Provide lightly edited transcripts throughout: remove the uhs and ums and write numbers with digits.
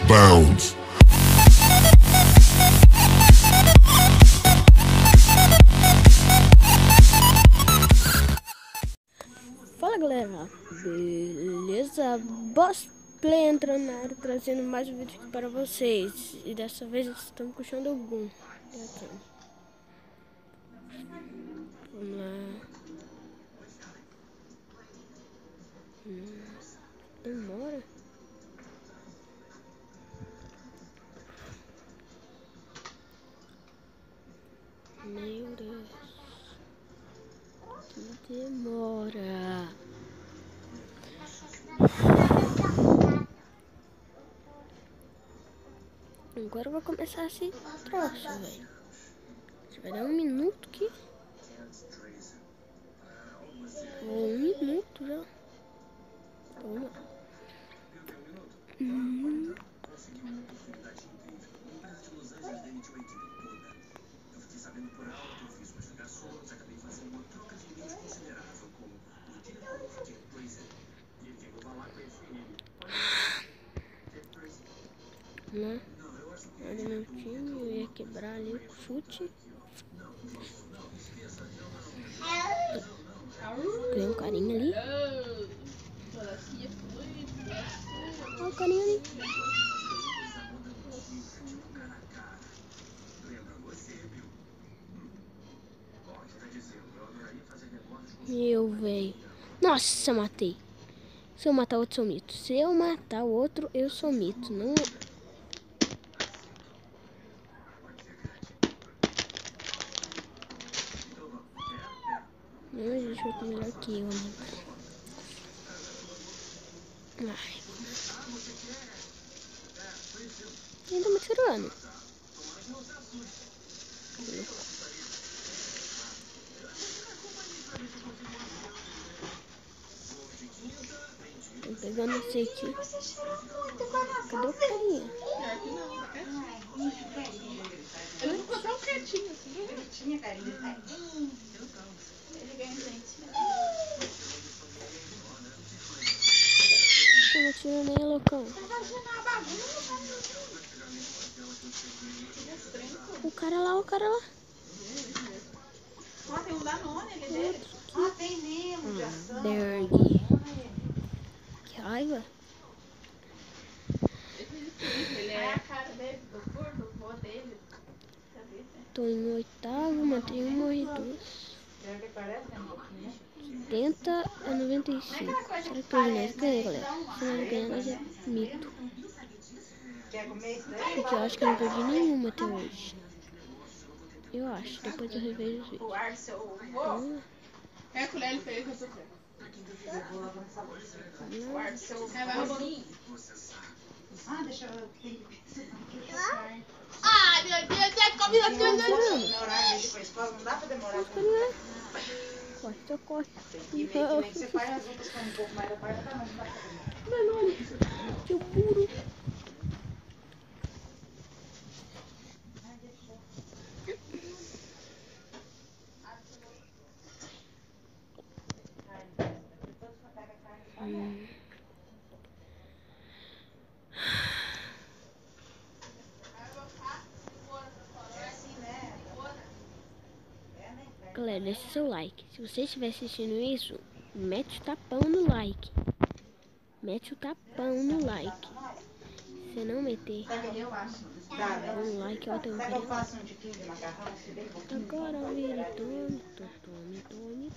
bounds. Fala galera, beleza? Boss Play entrando na área, trazendo mais um vídeo aqui para vocês. E dessa vez estamos puxando algum. Vamos lá. Demora. Meu Deus. Que demora. Agora eu vou começar esse troço, velho. Vai dar um minuto aqui. Ou um minuto já. Vamos lá. Né? Olha meu time, eu ia quebrar ali o chute. Tem um carinha ali. Olha o carinha ali. Meu velho. Nossa, matei. Se eu matar outro, sou mito. Se eu matar o outro, eu sou mito. Não. Não existe outro melhor que eu, mano. Ai. Quem tá me tirando? Tô pegando esse aqui. Cadê o carinha? Ele ficou tão quietinho assim. Ele tinha carinho. Ele ganha gente. Tô me atirando aí, loucão. O cara lá, o cara lá. Ó, tem um Danone ali dele. Ah, tem mesmo, de ação. Derg. Que raiva. Ele é a cara dele, do curto, o vô dele. Tô em oitavo, matei um, morri duas. Derg parece, né, um pouquinho. 70 a 95. Será que hoje nós ganhamos, galera? Se nós ganhar, nós é mito. Quer comer isso daí? Porque eu acho que eu não perdi nenhuma até hoje. Eu acho. Depois eu revejo os vídeos. O Arcel, o vô. É a colher ele fez, eu tô vendo. O Arcel, vai roubando. Ah, deixa eu... Ai, meu Deus, é comida de hoje. No horário de ir pra escola, não dá pra demorar. Corre, só corre. Nem que você faz as outras com um pouco mais da parte, tá, mas não dá pra demorar. Mano, olha. Que puro. Galera, deixa seu like. Se você estiver assistindo isso, mete o tapão no like. Mete o tapão no like. Se não meter Eu acho. um like, eu tenho um Eu carinho. faço um tiquinho de macarrão, se bem pouquinho. Agora vire tome, tome, tome, tome.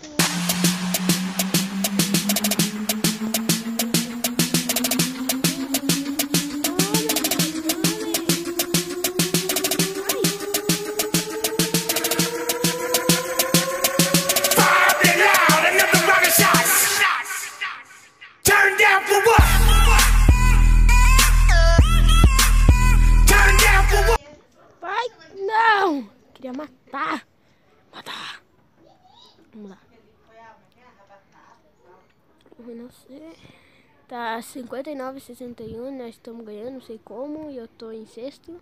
Vai, não! Queria matar. Matar. Vamos lá. Vou nascer. Tá 59-61, nós estamos ganhando, não sei como, e eu tô em sexto.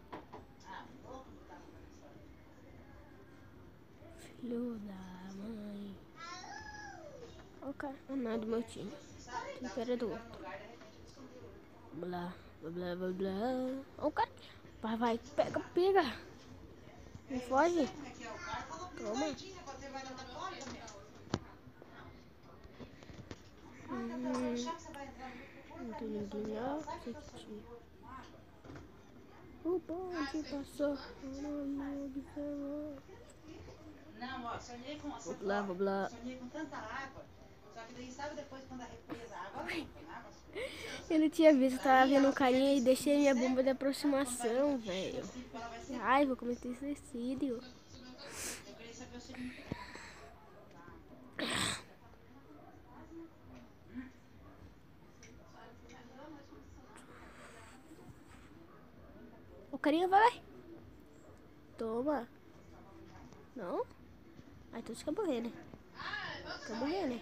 Filho da mãe. Olha o cara, não é do meu time. O cara é do outro. Vamos lá. Blá, blá, blá. Ó, o cara. Vai, pega, pega. Não foge. Toma. Não tem ninguém lá. O bonde passou. Não, ó, sonhei com essa Blá, blá, blá. sonhei com tanta água. Só que daí, sabe depois quando a represa a água limpa, água suja. Eu não tinha visto, eu tava vendo um carinha e deixei minha bomba de aproximação, velho. Ai, vou cometer suicídio. Eu queria saber o significado. O carinha vai. Toma. Não? Ai, tu fica morrendo. Fica morrendo.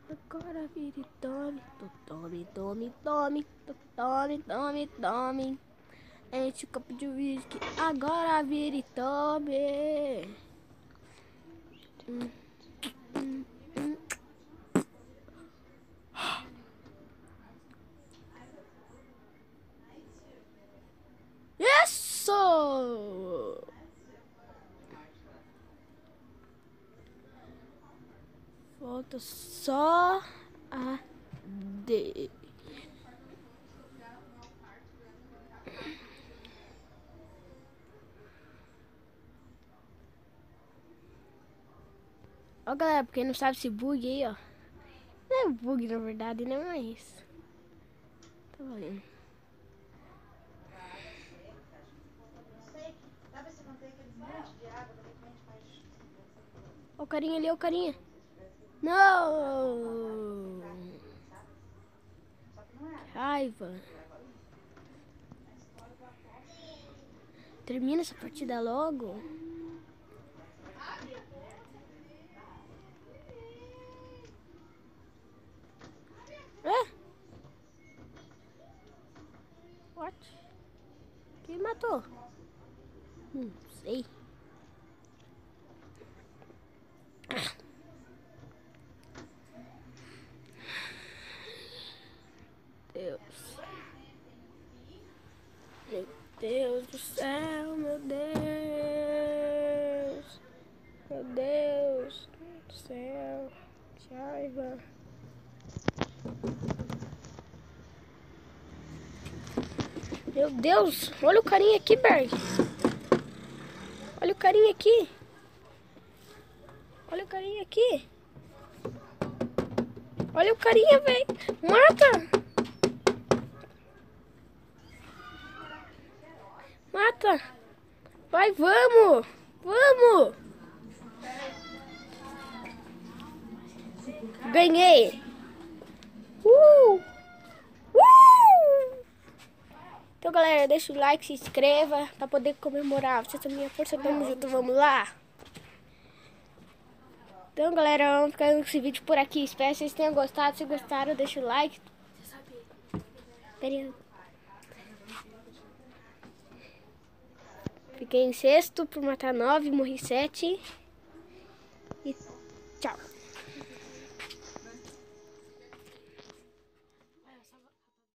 Agora vire tome. Tome, tome, tome. Tome, tome, tome. Enche o copo de uísque. Agora vire tome. Isso! Falta só a D. Ó, galera, pra quem não sabe esse bug aí, ó. Não é bug, na verdade, né? Mas tá valendo. Ó o carinha ali, ó o carinha. Não! Raiva. Termina essa partida logo. É? What? Quem matou? Não sei. Deus. Meu Deus do céu, meu Deus. Meu Deus do céu. Que raiva. Meu Deus, olha o carinha aqui, Berg. Olha o carinha aqui. Olha o carinha aqui. Olha o carinha, velho. Mata. Mata. Vai, vamos. Vamos. Ganhei. Então, galera, deixa o like, se inscreva pra poder comemorar. Vocês são minha força, tamo junto, vamos lá. Então, galera, vamos ficar com esse vídeo por aqui. Espero que vocês tenham gostado. Se gostaram, deixa o like. Fiquei em sexto por matar 9, morri 7. E tchau.